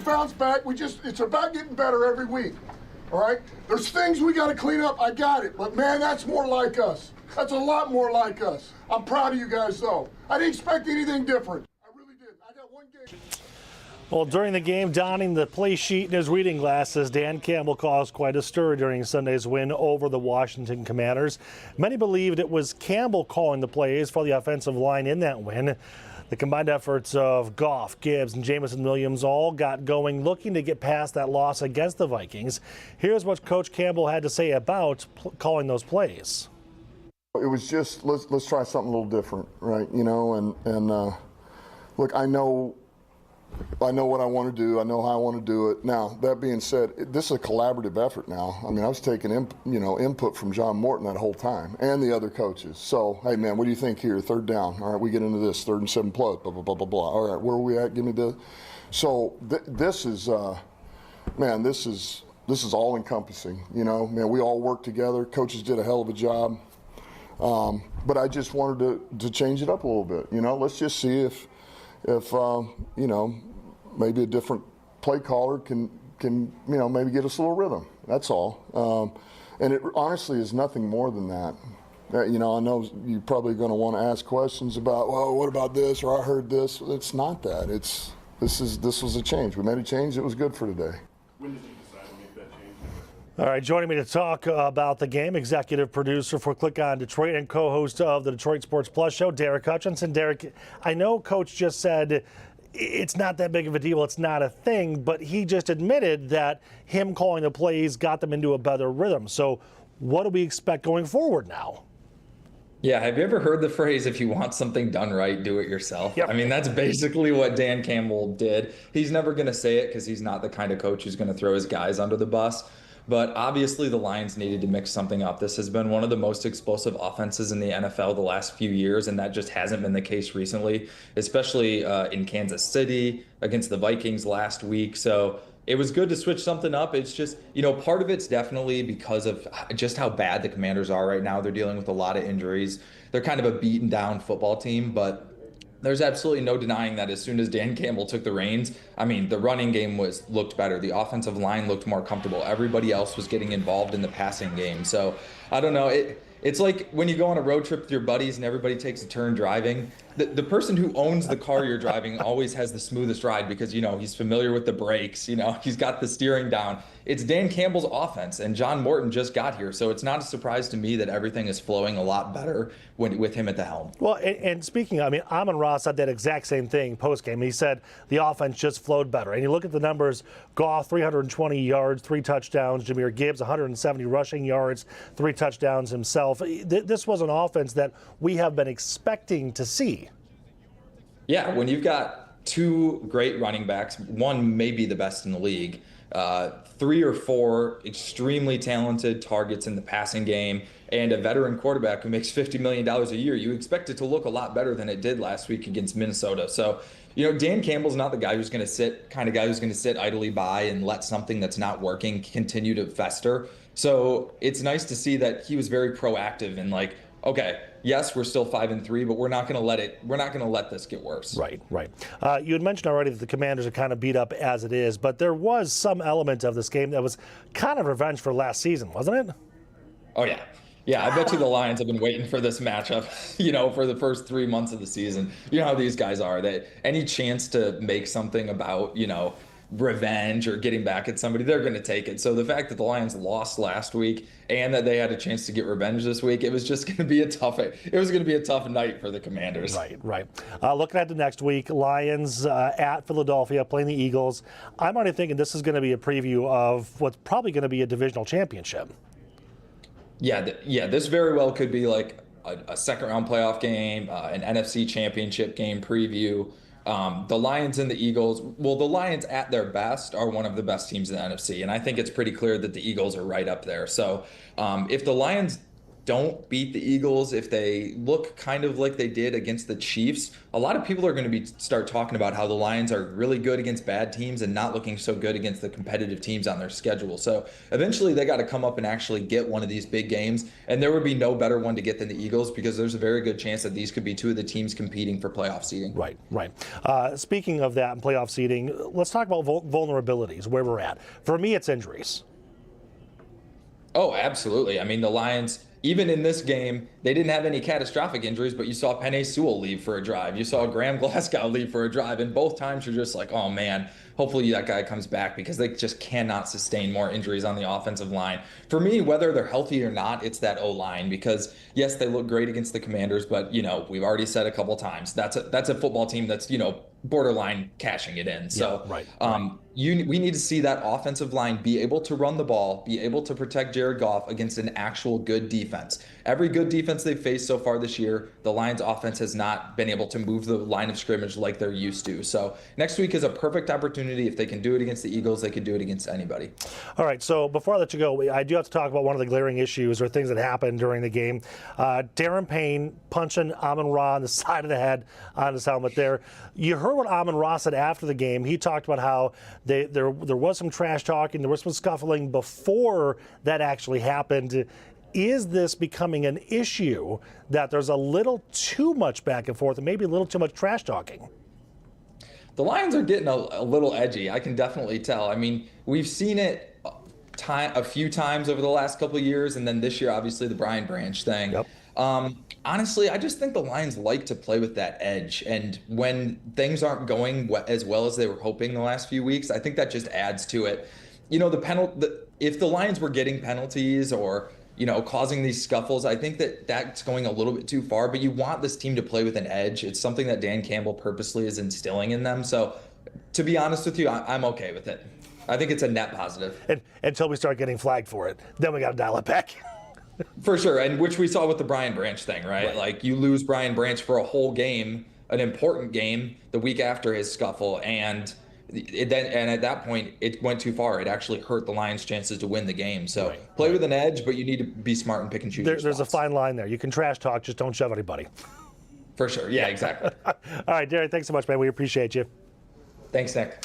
bounce back. It's about getting better every week. All right? There's things we got to clean up. I got it. But, man, that's more like us. That's a lot more like us. I'm proud of you guys, though. I didn't expect anything different. I really didn't. I got one game. Well, during the game, donning the play sheet in his reading glasses, Dan Campbell caused quite a stir during Sunday's win over the Washington Commanders. Many believed it was Campbell calling the plays for the offensive line in that win. The combined efforts of Goff, Gibbs, and Jamison Williams all got going, looking to get past that loss against the Vikings. Here's what Coach Campbell had to say about calling those plays. It was just, let's try something a little different, right? You know, and look, I know what I want to do. I know how I want to do it. Now, that being said, this is a collaborative effort now. I mean, I was taking input from John Morton that whole time and the other coaches. So, hey, man, what do you think here? Third down. All right, we get into this. 3rd and 7 plus, blah, blah, blah, blah, blah. All right, where are we at? Give me this. So this is, man, this is all encompassing. You know, man, we all work together. Coaches did a hell of a job. But I just wanted to change it up a little bit. You know, let's just see if you know, maybe a different play caller can maybe get us a little rhythm. That's all. And it honestly is nothing more than that. You know, I know you're probably going to want to ask questions about, well, what about this, or I heard this. It's not that. This was a change. We made a change. It was good for today. When did you decide to make that change? All right, joining me to talk about the game, executive producer for Click On Detroit and co-host of the Detroit Sports Plus show, Derek Hutchinson. Derek, I know Coach just said it's not that big of a deal, it's not a thing, but he just admitted that him calling the plays got them into a better rhythm. So what do we expect going forward now? Yeah, have you ever heard the phrase, if you want something done right, do it yourself? Yep. I mean, that's basically what Dan Campbell did. He's never going to say it because he's not the kind of coach who's going to throw his guys under the bus. But obviously the Lions needed to mix something up. This has been one of the most explosive offenses in the NFL the last few years, and that just hasn't been the case recently, especially in Kansas City against the Vikings last week. So it was good to switch something up. It's just, you know, part of it's definitely because of just how bad the Commanders are right now. They're dealing with a lot of injuries. They're kind of a beaten down football team, but there's absolutely no denying that as soon as Dan Campbell took the reins, I mean, the running game looked better. The offensive line looked more comfortable. Everybody else was getting involved in the passing game. So I don't know. It's like when you go on a road trip with your buddies and everybody takes a turn driving. The person who owns the car you're driving always has the smoothest ride because, you know, he's familiar with the brakes, you know, he's got the steering down. It's Dan Campbell's offense, and John Morton just got here. So it's not a surprise to me that everything is flowing a lot better with him at the helm. Well, and speaking, I mean, Amon-Ra said that exact same thing post-game. He said the offense just flowed better. And you look at the numbers, Goff, 320 yards, 3 touchdowns. Jahmyr Gibbs, 170 rushing yards, 3 touchdowns himself. This was an offense that we have been expecting to see. Yeah, when you've got 2 great running backs, one may be the best in the league, 3 or 4 extremely talented targets in the passing game, and a veteran quarterback who makes $50 million a year, you expect it to look a lot better than it did last week against Minnesota. So, you know, Dan Campbell's not the guy who's going to sit idly by and let something that's not working continue to fester. So it's nice to see that he was very proactive and like, okay, yes, we're still 5-3, but we're not going to let this get worse. Right. You had mentioned already that the Commanders are kind of beat up as it is, but there was some element of this game that was kind of revenge for last season, wasn't it? Oh, yeah. Yeah, I bet you the Lions have been waiting for this matchup, you know, for the first 3 months of the season. You know how these guys are. That any chance to make something about, you know, revenge or getting back at somebody, they're going to take it. So the fact that the Lions lost last week and that they had a chance to get revenge this week, it was just going to be a tough night for the Commanders. Right. Looking at the next week, Lions at Philadelphia playing the Eagles. I'm already thinking this is going to be a preview of what's probably going to be a divisional championship. Yeah, this very well could be like a second-round playoff game, an NFC championship game preview. The Lions and the Eagles, well, the Lions at their best are one of the best teams in the NFC, and I think it's pretty clear that the Eagles are right up there. So if the Lions don't beat the Eagles, if they look kind of like they did against the Chiefs, a lot of people are going to start talking about how the Lions are really good against bad teams and not looking so good against the competitive teams on their schedule. So eventually they got to come up and actually get one of these big games, and there would be no better one to get than the Eagles, because there's a very good chance that these could be two of the teams competing for playoff seeding. Right. Speaking of that and playoff seeding, let's talk about vulnerabilities, where we're at. For me, it's injuries. Oh, absolutely. I mean, the Lions, even in this game, they didn't have any catastrophic injuries, but you saw Penei Sewell leave for a drive. You saw Graham Glasgow leave for a drive. And both times you're just like, oh, man, hopefully that guy comes back, because they just cannot sustain more injuries on the offensive line. For me, whether they're healthy or not, it's that O-line, because, yes, they look great against the Commanders, but, we've already said a couple times, that's a football team that's, borderline cashing it in. So we need to see that offensive line be able to run the ball, be able to protect Jared Goff against an actual good defense. Every good defense they've faced so far this year, the Lions offense has not been able to move the line of scrimmage like they're used to. So next week is a perfect opportunity. If they can do it against the Eagles, they could do it against anybody. All right, so before I let you go, I do have to talk about one of the glaring issues or things that happened during the game. Darren Payne punching Amon-Ra on the side of the head on his helmet there. You heard what Amon-Ra said after the game. He talked about how there was some trash talking, there was some scuffling before that actually happened. Is this becoming an issue that there's a little too much back and forth and maybe a little too much trash talking? The Lions are getting a little edgy. I can definitely tell. I mean, we've seen it a few times over the last couple of years, and then this year, obviously, the Brian Branch thing. Yep. Honestly, I just think the Lions like to play with that edge. And when things aren't going as well as they were hoping the last few weeks, I think that just adds to it. If the Lions were getting penalties or causing these scuffles, I think that's going a little bit too far, but you want this team to play with an edge. It's something that Dan Campbell purposely is instilling in them. So to be honest with you, I'm okay with it. I think it's a net positive. And until we start getting flagged for it, then we got to dial it back. For sure, and which we saw with the Brian Branch thing, right? Like, you lose Brian Branch for a whole game, an important game, the week after his scuffle, and at that point, it went too far. It actually hurt the Lions' chances to win the game. So play with an edge, but you need to be smart and pick and choose your There's a spots. fine line there. You can trash talk, just don't shove anybody. For sure, yeah, exactly. All right, Darren, thanks so much, man. We appreciate you. Thanks, Nick.